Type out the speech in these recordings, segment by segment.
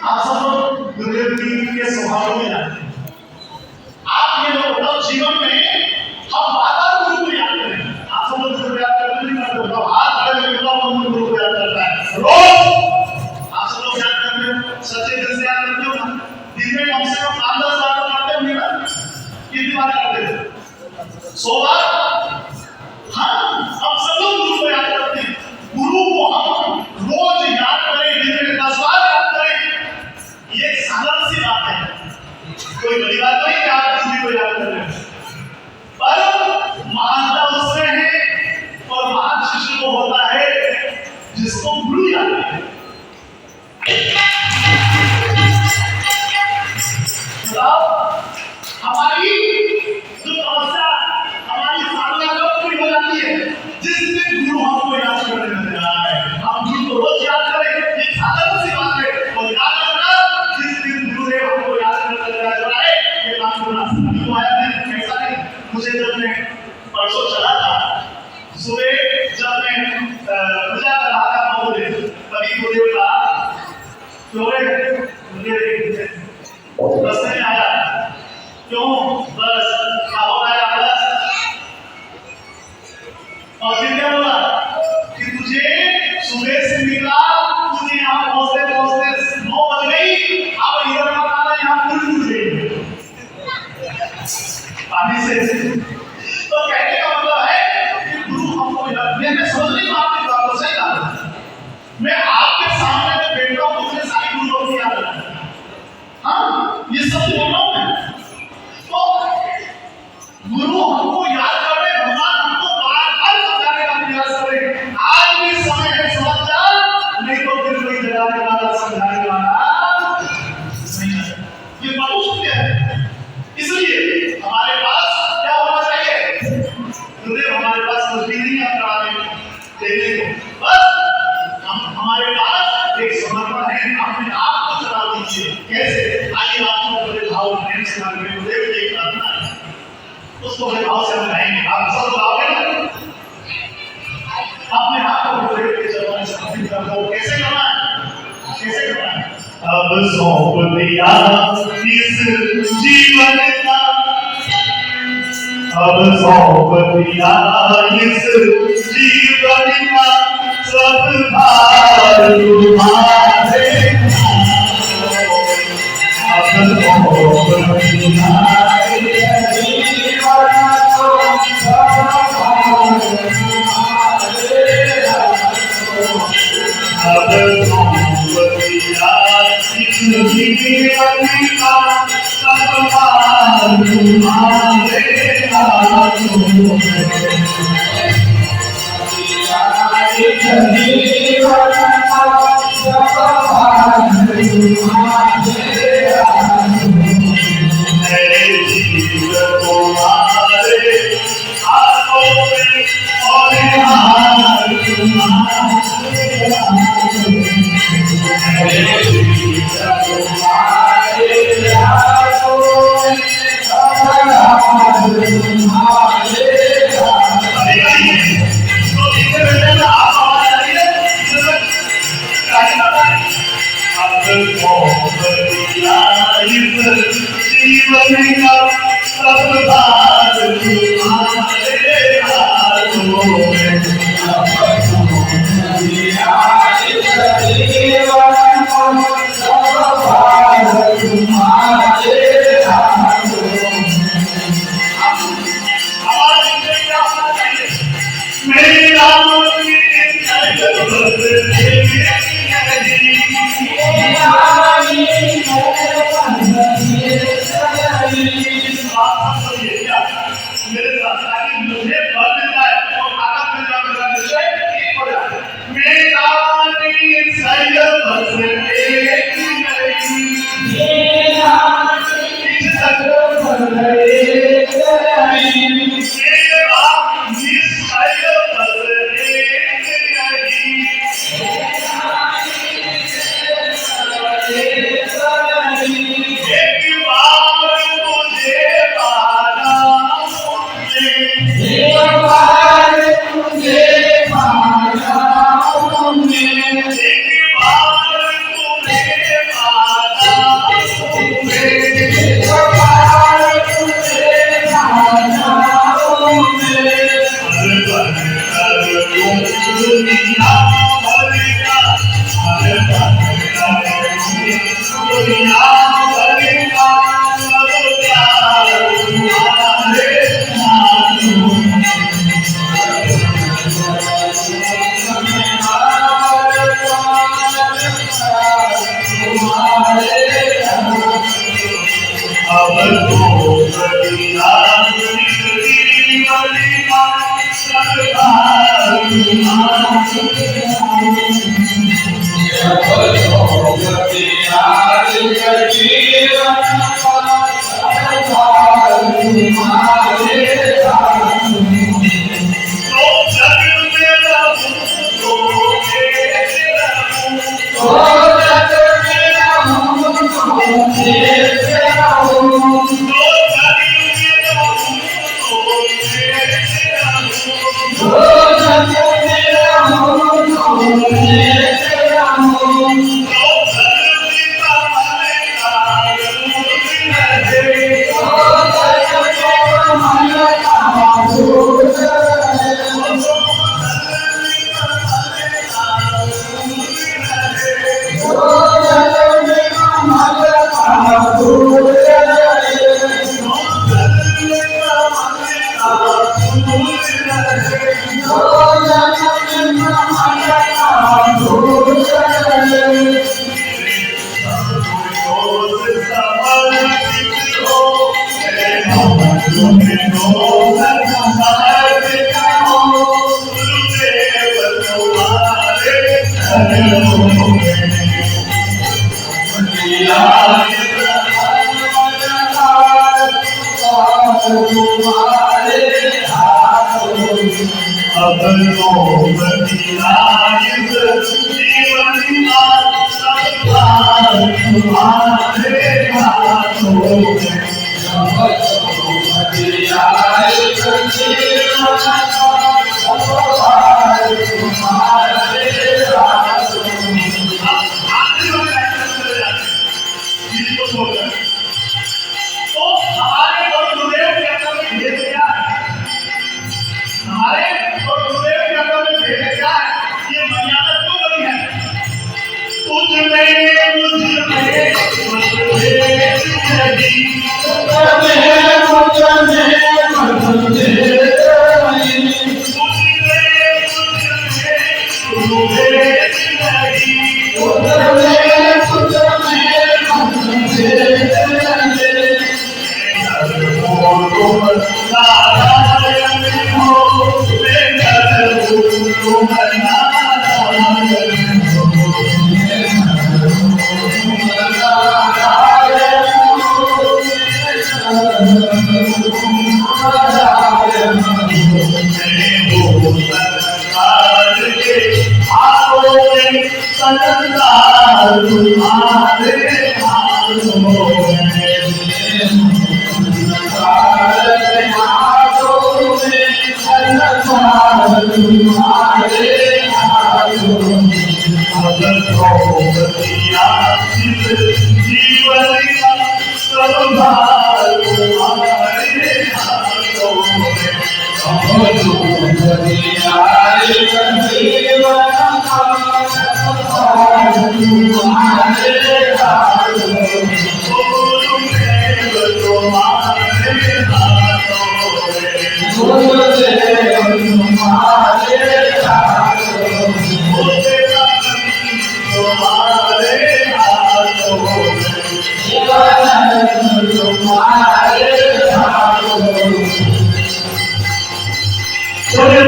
आप सब लोग गुरुदेव जी के स्वभाव में जानते हैं। आप ये लोग बताओ जीवन में हम बार-बार गुरु को याद करें। आप सब लोग गुरु याद करते नहीं करते बताओ, हाथ खड़े करके बताओ कौन गुरु को याद करता है रोज। आप सब लोग याद करते हो, सच्चे दिल से याद करते हो ना? दिन में कम से कम 5-10 बार करते होंगे ना? कितनी बार करते हो? 100 बार। हाँ, अब सब लोग गुरु को याद करते हैं। गुरु को हम रोज याद करें, दिन में 10 बार याद करें, ये साधारण सी बात है, कोई बड़ी बात नहीं कि आप किसी को याद कर रहे हैं। पर महानता उसमें है और महान शिष्य को होता है जिसको गुरु याद है। हमारी जो तपस्या, हमारी साधना कब पूरी हो जाती है? जिस दिन गुरु हमको याद करने लग रहा है। हम गुरु को रोज याद करें, ये साधारण सी बात है। और याद रखना, जिस दिन गुरुदेव हमको याद करने लग रहा है, ये काम करना। अभी तो आया नहीं, ऐसा नहीं। मुझे जब मैं परसों चला था, सुबह जब मैं पूजा कर रहा था महोदय, तभी गुरुदेव का बस नहीं आया। क्यों? बस क्या हो गया बस? और फिर क्या बोला कि तुझे सुबह से निकला, तुझे यहाँ पहुंचते पहुंचते 9 बज गई, अब इधर मत आना, यहाँ पूरी डूब गई पानी से। तो कहने का मतलब है कि गुरु हमको मैं समझ नहीं पा आपकी बात को, सही बात। मैं आपके सामने में बैठा हूँ, मुझे सारी गुरुओं की याद है। हाँ, ये सब बोल रहा हूँ मैं। तो गुरु हमको याद करे, भगवान हमको बार-बार समझाने का प्रयास करे। आज भी समय है, समझ जा, नहीं तो फिर कोई जगाने वाला, समझाने वाला नहीं है। ये बात सत्य है। इसलिए हमारे पास क्या होना चाहिए? गुरुदेव हमारे पास कुछ भी नहीं है देने को, बस हमारे पास एक समर्पण है, अपने आप को चला दीजिए। कैसे? आइए आपको बड़े भाव प्रेम से गुरुदेव की एक प्रार्थना है, उसको बड़े भाव से हम गाएंगे। आप सब गाओगे ना? अपने आप को गुरुदेव के चरणों में समर्पित कर दो। कैसे करना है? कैसे करना है? अब सौंप दिया इस जीवन का, अब सौंप दिया इस जीवन का, सब भार तुम्हारे। अब सौंप दिया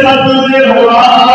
सतगुरु भगवान